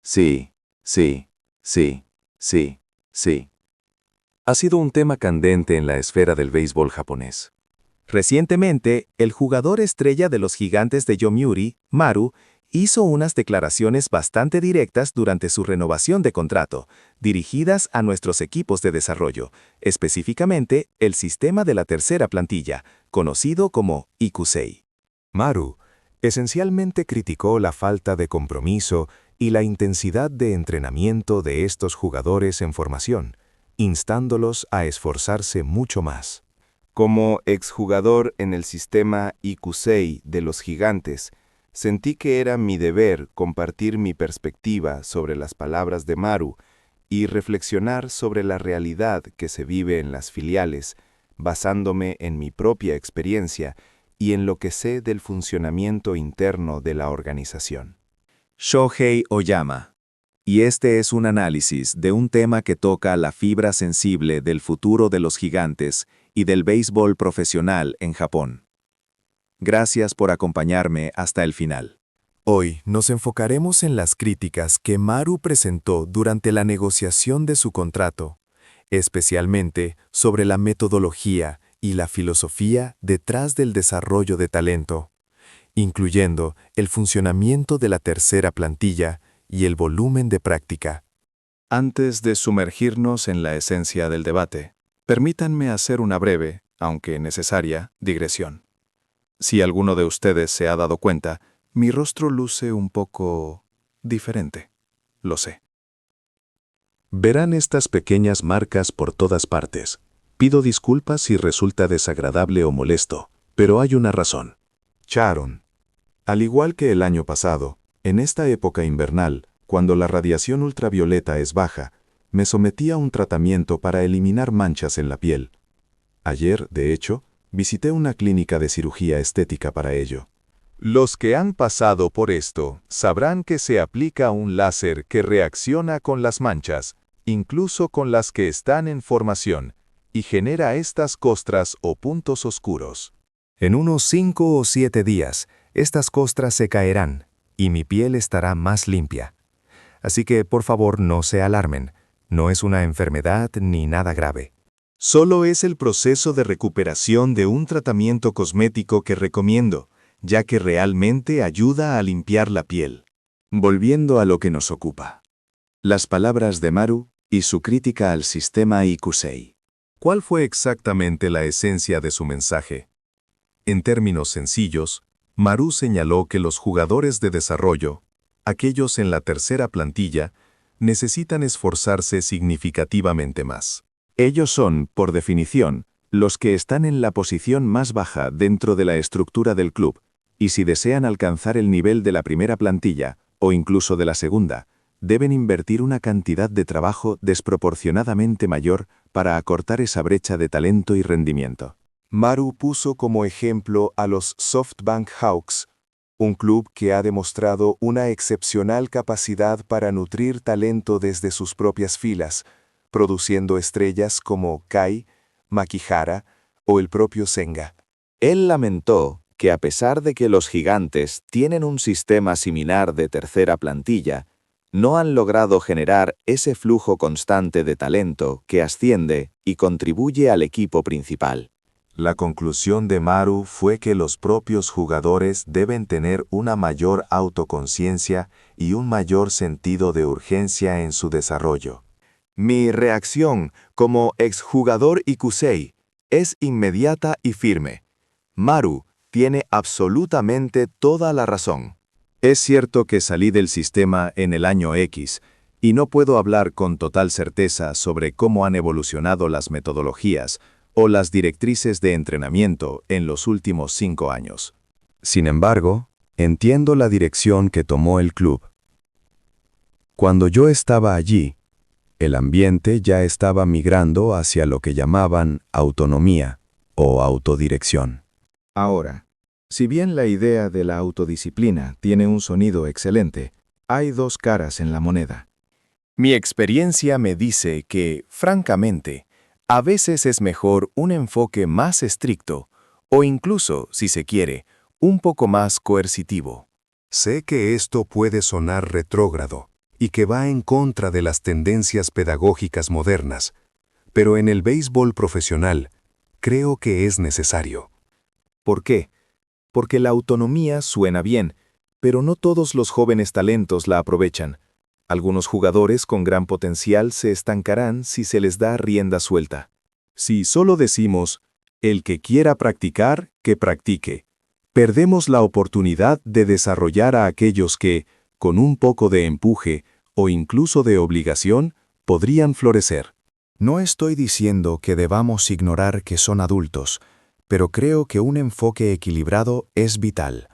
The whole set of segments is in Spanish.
Sí, sí, sí, sí, sí. Ha sido un tema candente en la esfera del béisbol japonés. Recientemente, el jugador estrella de los Gigantes de Yomiuri, Maru, hizo unas declaraciones bastante directas durante su renovación de contrato, dirigidas a nuestros equipos de desarrollo, específicamente el sistema de la tercera plantilla, conocido como Ikusei. Maru esencialmente criticó la falta de compromiso y la intensidad de entrenamiento de estos jugadores en formación, instándolos a esforzarse mucho más. Como exjugador en el sistema Ikusei de los Gigantes, sentí que era mi deber compartir mi perspectiva sobre las palabras de Maru y reflexionar sobre la realidad que se vive en las filiales, basándome en mi propia experiencia y en lo que sé del funcionamiento interno de la organización. Shohei Oyama. Y este es un análisis de un tema que toca la fibra sensible del futuro de los Gigantes y del béisbol profesional en Japón. Gracias por acompañarme hasta el final. Hoy nos enfocaremos en las críticas que Maru presentó durante la negociación de su contrato, especialmente sobre la metodología y la filosofía detrás del desarrollo de talento, incluyendo el funcionamiento de la tercera plantilla y el volumen de práctica. Antes de sumergirnos en la esencia del debate, permítanme hacer una breve, aunque necesaria, digresión. Si alguno de ustedes se ha dado cuenta, mi rostro luce un poco diferente. Lo sé. Verán estas pequeñas marcas por todas partes. Pido disculpas si resulta desagradable o molesto, pero hay una razón. Sharon. Al igual que el año pasado, en esta época invernal, cuando la radiación ultravioleta es baja, me sometí a un tratamiento para eliminar manchas en la piel. Ayer, de hecho, visité una clínica de cirugía estética para ello. Los que han pasado por esto sabrán que se aplica un láser que reacciona con las manchas, incluso con las que están en formación, y genera estas costras o puntos oscuros. En unos 5 o 7 días, estas costras se caerán y mi piel estará más limpia. Así que, por favor, no se alarmen. No es una enfermedad ni nada grave. Solo es el proceso de recuperación de un tratamiento cosmético que recomiendo, ya que realmente ayuda a limpiar la piel. Volviendo a lo que nos ocupa. Las palabras de Maru y su crítica al sistema Ikusei. ¿Cuál fue exactamente la esencia de su mensaje? En términos sencillos, Maru señaló que los jugadores de desarrollo, aquellos en la tercera plantilla, necesitan esforzarse significativamente más. Ellos son, por definición, los que están en la posición más baja dentro de la estructura del club, y si desean alcanzar el nivel de la primera plantilla, o incluso de la segunda, deben invertir una cantidad de trabajo desproporcionadamente mayor para acortar esa brecha de talento y rendimiento. Maru puso como ejemplo a los SoftBank Hawks, un club que ha demostrado una excepcional capacidad para nutrir talento desde sus propias filas, produciendo estrellas como Kai, Makihara o el propio Senga. Él lamentó que a pesar de que los Gigantes tienen un sistema similar de tercera plantilla, no han logrado generar ese flujo constante de talento que asciende y contribuye al equipo principal. La conclusión de Maru fue que los propios jugadores deben tener una mayor autoconciencia y un mayor sentido de urgencia en su desarrollo. Mi reacción como exjugador Ikusei es inmediata y firme. Maru tiene absolutamente toda la razón. Es cierto que salí del sistema en el año X, y no puedo hablar con total certeza sobre cómo han evolucionado las metodologías o las directrices de entrenamiento en los últimos 5 años. Sin embargo, entiendo la dirección que tomó el club. Cuando yo estaba allí, el ambiente ya estaba migrando hacia lo que llamaban autonomía o autodirección. Ahora, si bien la idea de la autodisciplina tiene un sonido excelente, hay dos caras en la moneda. Mi experiencia me dice que, francamente, a veces es mejor un enfoque más estricto o incluso, si se quiere, un poco más coercitivo. Sé que esto puede sonar retrógrado, y que va en contra de las tendencias pedagógicas modernas, pero en el béisbol profesional creo que es necesario. ¿Por qué? Porque la autonomía suena bien, pero no todos los jóvenes talentos la aprovechan. Algunos jugadores con gran potencial se estancarán si se les da rienda suelta. Si solo decimos, el que quiera practicar, que practique, perdemos la oportunidad de desarrollar a aquellos que, con un poco de empuje o incluso de obligación, podrían florecer. No estoy diciendo que debamos ignorar que son adultos, pero creo que un enfoque equilibrado es vital.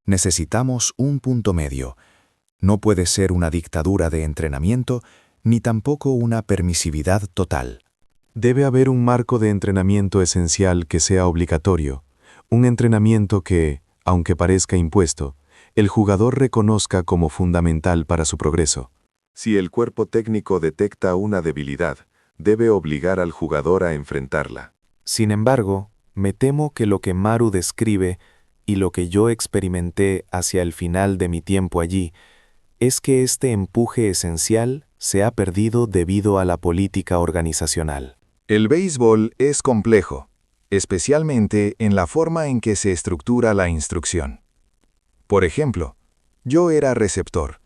Necesitamos un punto medio. No puede ser una dictadura de entrenamiento, ni tampoco una permisividad total. Debe haber un marco de entrenamiento esencial que sea obligatorio, un entrenamiento que, aunque parezca impuesto, el jugador reconozca como fundamental para su progreso. Si el cuerpo técnico detecta una debilidad, debe obligar al jugador a enfrentarla. Sin embargo, me temo que lo que Maru describe y lo que yo experimenté hacia el final de mi tiempo allí es que este empuje esencial se ha perdido debido a la política organizacional. El béisbol es complejo, especialmente en la forma en que se estructura la instrucción. Por ejemplo, yo era receptor.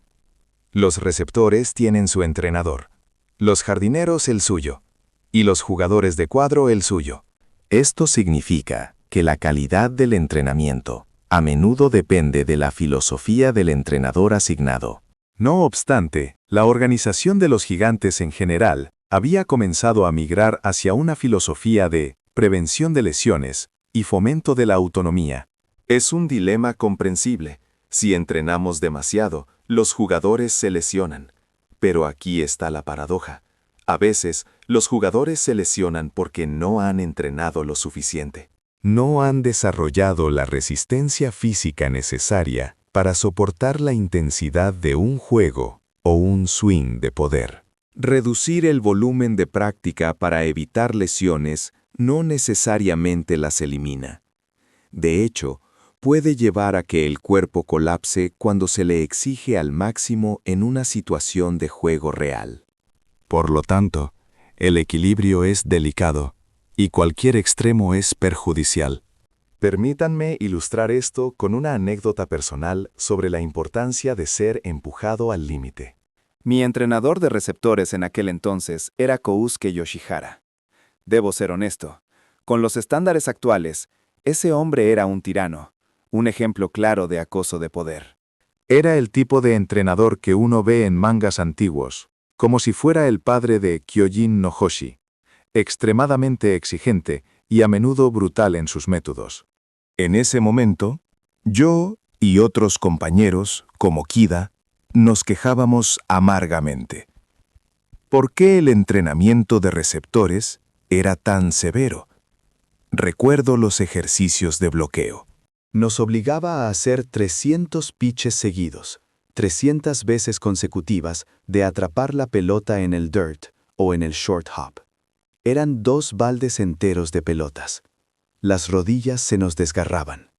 Los receptores tienen su entrenador, los jardineros el suyo, y los jugadores de cuadro el suyo. Esto significa que la calidad del entrenamiento a menudo depende de la filosofía del entrenador asignado. No obstante, la organización de los gigantes en general había comenzado a migrar hacia una filosofía de prevención de lesiones y fomento de la autonomía. Es un dilema comprensible. Si entrenamos demasiado, los jugadores se lesionan. Pero aquí está la paradoja. A veces, los jugadores se lesionan porque no han entrenado lo suficiente. No han desarrollado la resistencia física necesaria para soportar la intensidad de un juego o un swing de poder. Reducir el volumen de práctica para evitar lesiones no necesariamente las elimina. De hecho, puede llevar a que el cuerpo colapse cuando se le exige al máximo en una situación de juego real. Por lo tanto, el equilibrio es delicado y cualquier extremo es perjudicial. Permítanme ilustrar esto con una anécdota personal sobre la importancia de ser empujado al límite. Mi entrenador de receptores en aquel entonces era Kousuke Yoshihara. Debo ser honesto, con los estándares actuales, ese hombre era un tirano, un ejemplo claro de acoso de poder. Era el tipo de entrenador que uno ve en mangas antiguos, como si fuera el padre de Kyojin no Hoshi, extremadamente exigente y a menudo brutal en sus métodos. En ese momento, yo y otros compañeros, como Kida, nos quejábamos amargamente. ¿Por qué el entrenamiento de receptores era tan severo? Recuerdo los ejercicios de bloqueo. Nos obligaba a hacer 300 pitches seguidos, 300 veces consecutivas de atrapar la pelota en el dirt o en el short hop. Eran 2 baldes enteros de pelotas. Las rodillas se nos desgarraban.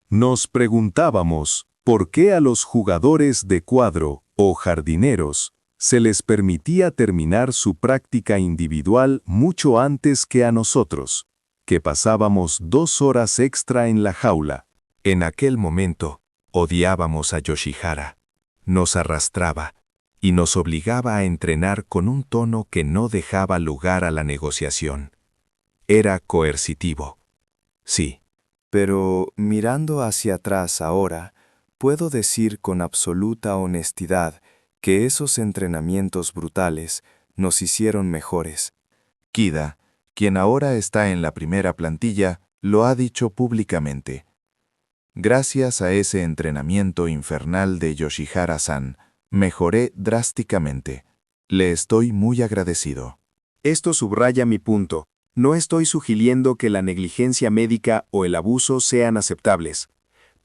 Nos preguntábamos por qué a los jugadores de cuadro o jardineros se les permitía terminar su práctica individual mucho antes que a nosotros, que pasábamos 2 horas extra en la jaula. En aquel momento, odiábamos a Yoshihara. Nos arrastraba y nos obligaba a entrenar con un tono que no dejaba lugar a la negociación. Era coercitivo. Sí. Pero mirando hacia atrás ahora, puedo decir con absoluta honestidad que esos entrenamientos brutales nos hicieron mejores. Kida, quien ahora está en la primera plantilla, lo ha dicho públicamente. Gracias a ese entrenamiento infernal de Yoshihara-san, mejoré drásticamente. Le estoy muy agradecido. Esto subraya mi punto. No estoy sugiriendo que la negligencia médica o el abuso sean aceptables,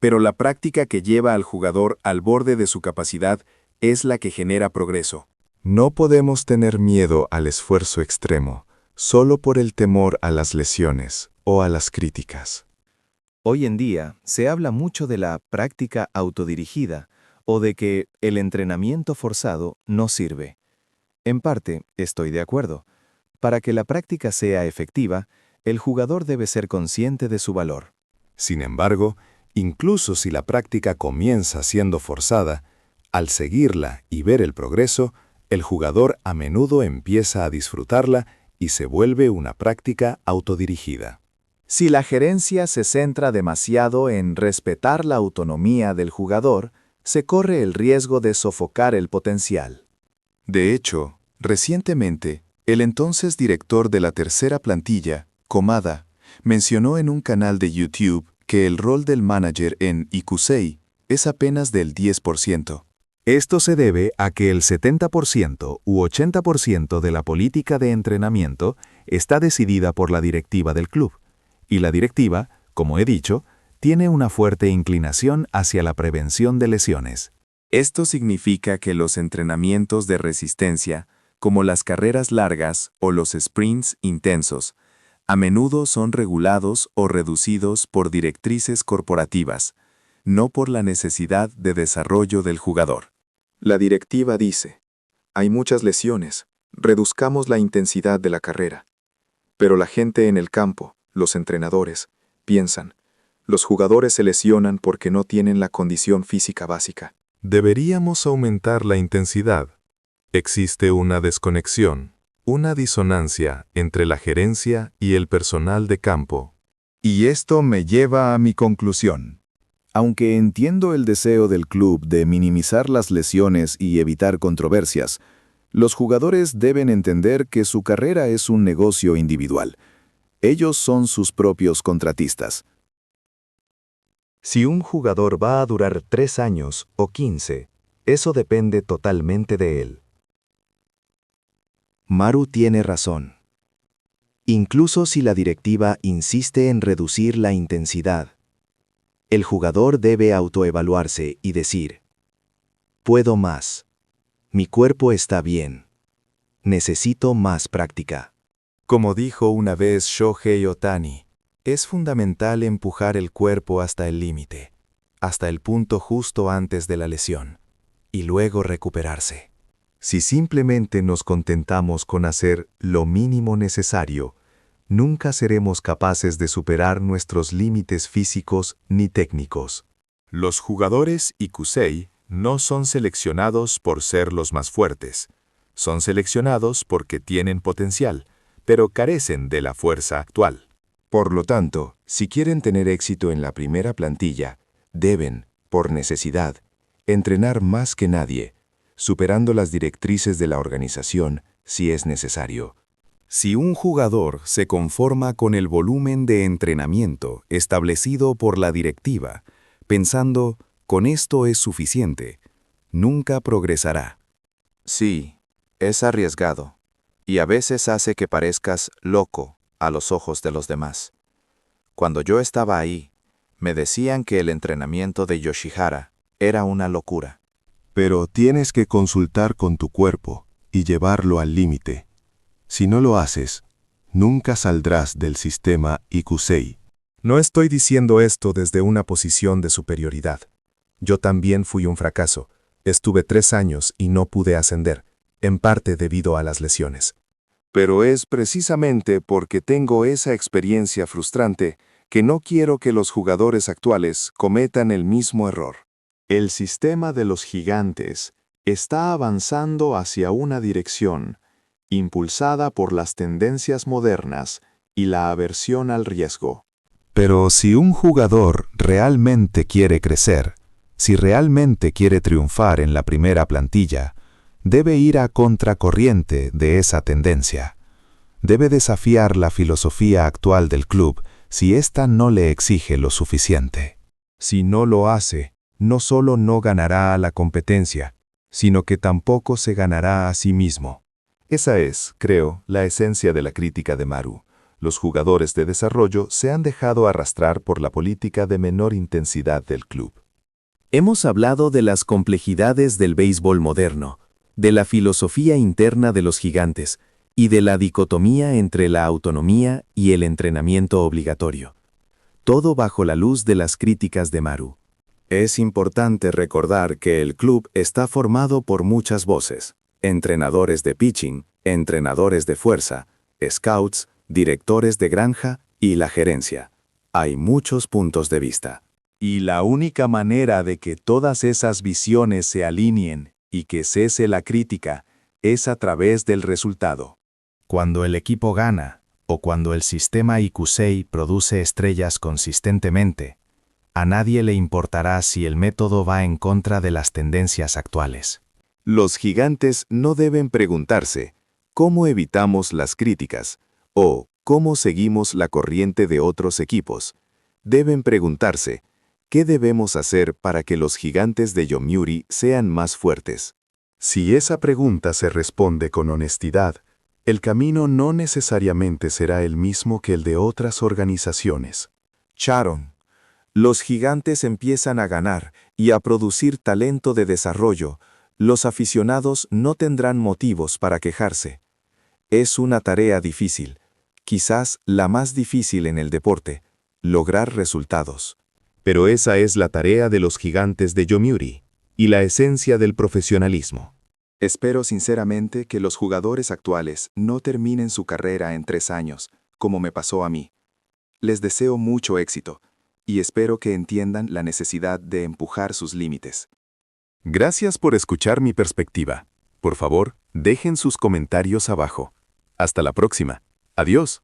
pero la práctica que lleva al jugador al borde de su capacidad es la que genera progreso. No podemos tener miedo al esfuerzo extremo, solo por el temor a las lesiones o a las críticas. Hoy en día se habla mucho de la práctica autodirigida o de que el entrenamiento forzado no sirve. En parte, estoy de acuerdo. Para que la práctica sea efectiva, el jugador debe ser consciente de su valor. Sin embargo, incluso si la práctica comienza siendo forzada, al seguirla y ver el progreso, el jugador a menudo empieza a disfrutarla y se vuelve una práctica autodirigida. Si la gerencia se centra demasiado en respetar la autonomía del jugador, se corre el riesgo de sofocar el potencial. De hecho, recientemente, el entonces director de la tercera plantilla, Komada, mencionó en un canal de YouTube que el rol del manager en Ikusei es apenas del 10%. Esto se debe a que el 70% u 80% de la política de entrenamiento está decidida por la directiva del club, y la directiva, como he dicho, tiene una fuerte inclinación hacia la prevención de lesiones. Esto significa que los entrenamientos de resistencia, como las carreras largas o los sprints intensos, a menudo son regulados o reducidos por directrices corporativas, no por la necesidad de desarrollo del jugador. La directiva dice, hay muchas lesiones, reduzcamos la intensidad de la carrera. Pero la gente en el campo, los entrenadores, piensan, los jugadores se lesionan porque no tienen la condición física básica. Deberíamos aumentar la intensidad. Existe una desconexión, una disonancia entre la gerencia y el personal de campo. Y esto me lleva a mi conclusión. Aunque entiendo el deseo del club de minimizar las lesiones y evitar controversias, los jugadores deben entender que su carrera es un negocio individual. Ellos son sus propios contratistas. Si un jugador va a durar 3 años o 15, eso depende totalmente de él. Maru tiene razón. Incluso si la directiva insiste en reducir la intensidad, el jugador debe autoevaluarse y decir, puedo más, mi cuerpo está bien, necesito más práctica. Como dijo una vez Shohei Ohtani, es fundamental empujar el cuerpo hasta el límite, hasta el punto justo antes de la lesión, y luego recuperarse. Si simplemente nos contentamos con hacer lo mínimo necesario, nunca seremos capaces de superar nuestros límites físicos ni técnicos. Los jugadores Ikusei no son seleccionados por ser los más fuertes. Son seleccionados porque tienen potencial, pero carecen de la fuerza actual. Por lo tanto, si quieren tener éxito en la primera plantilla, deben, por necesidad, entrenar más que nadie, superando las directrices de la organización si es necesario. Si un jugador se conforma con el volumen de entrenamiento establecido por la directiva, pensando, con esto es suficiente, nunca progresará. Sí, es arriesgado, y a veces hace que parezcas loco a los ojos de los demás. Cuando yo estaba ahí, me decían que el entrenamiento de Yoshihara era una locura. Pero tienes que consultar con tu cuerpo y llevarlo al límite. Si no lo haces, nunca saldrás del sistema Ikusei. No estoy diciendo esto desde una posición de superioridad. Yo también fui un fracaso. Estuve 3 años y no pude ascender, en parte debido a las lesiones. Pero es precisamente porque tengo esa experiencia frustrante que no quiero que los jugadores actuales cometan el mismo error. El sistema de los gigantes está avanzando hacia una dirección, impulsada por las tendencias modernas y la aversión al riesgo. Pero si un jugador realmente quiere crecer, si realmente quiere triunfar en la primera plantilla, debe ir a contracorriente de esa tendencia. Debe desafiar la filosofía actual del club si ésta no le exige lo suficiente. Si no lo hace, no solo no ganará a la competencia, sino que tampoco se ganará a sí mismo. Esa es, creo, la esencia de la crítica de Maru. Los jugadores de desarrollo se han dejado arrastrar por la política de menor intensidad del club. Hemos hablado de las complejidades del béisbol moderno, de la filosofía interna de los gigantes y de la dicotomía entre la autonomía y el entrenamiento obligatorio. Todo bajo la luz de las críticas de Maru. Es importante recordar que el club está formado por muchas voces: entrenadores de pitching, entrenadores de fuerza, scouts, directores de granja y la gerencia. Hay muchos puntos de vista. Y la única manera de que todas esas visiones se alineen y que cese la crítica es a través del resultado. Cuando el equipo gana, o cuando el sistema Ikusei produce estrellas consistentemente, a nadie le importará si el método va en contra de las tendencias actuales. Los gigantes no deben preguntarse cómo evitamos las críticas o cómo seguimos la corriente de otros equipos. Deben preguntarse ¿qué debemos hacer para que los gigantes de Yomiuri sean más fuertes? Si esa pregunta se responde con honestidad, el camino no necesariamente será el mismo que el de otras organizaciones. Sharon, los gigantes empiezan a ganar y a producir talento de desarrollo. Los aficionados no tendrán motivos para quejarse. Es una tarea difícil, quizás la más difícil en el deporte, lograr resultados. Pero esa es la tarea de los gigantes de Yomiuri y la esencia del profesionalismo. Espero sinceramente que los jugadores actuales no terminen su carrera en 3 años, como me pasó a mí. Les deseo mucho éxito y espero que entiendan la necesidad de empujar sus límites. Gracias por escuchar mi perspectiva. Por favor, dejen sus comentarios abajo. Hasta la próxima. Adiós.